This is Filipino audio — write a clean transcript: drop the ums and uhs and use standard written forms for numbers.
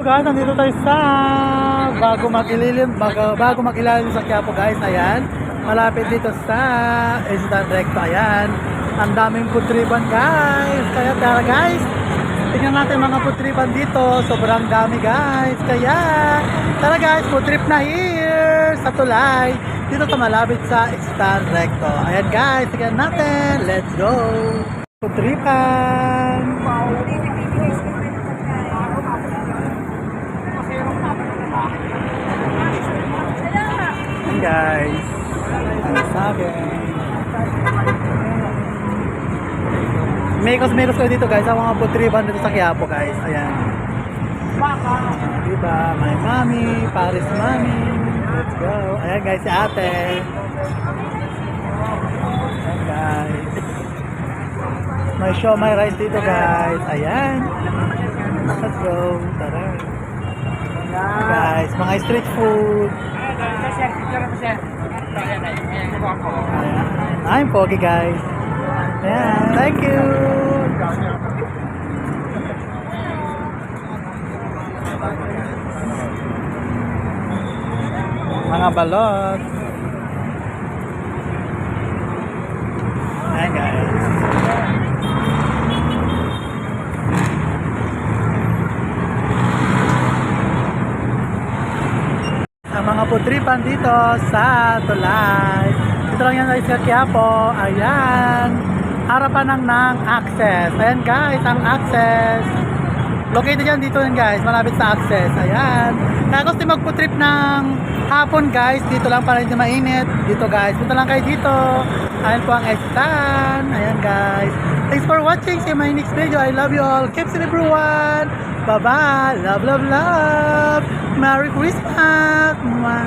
Guys, nandito tayo sa bago makilalim sa Quiapo guys. Ayan, malapit dito sa Instant Recto. Ayan, ang daming food tripan guys. Kaya tara guys, tingnan natin mga food tripan dito. Sobrang dami guys. Kaya tara guys, food trip na here sa Tulay. Dito sa malapit sa Instant Recto. Ayan guys, tingnan natin. Let's go. Food tripan. Guys, sabi Mekos ko dito guys, ang mga food tripan dito sa Quiapo guys. Ayan, diba, my mommy, Paris mommy, let's go. Ayan guys, si ate. Ayan guys, may show, may rice dito guys. Ayan, let's go. Tara guys, mga street food. I'm Pogi guys. Yeah, thank you. Mga balot. Ayan guys. Ang mga food tripan dito sa Tulay. Dito lang yan guys sa Quiapo. Ayan, harapan ng Access. Ayan guys, ang Access. Located yan dito yan guys, malapit sa Access. Ayan, kaya gusto mag food trip ng hapon guys, dito lang para hindi mainit. Dito guys, punta lang kayo dito. Ayan po ang Estan. Ayan guys, thanks for watching. See you in my next video. I love you all. Keep safe everyone. Bye bye. Love, love, love. Merry Christmas. Mwah.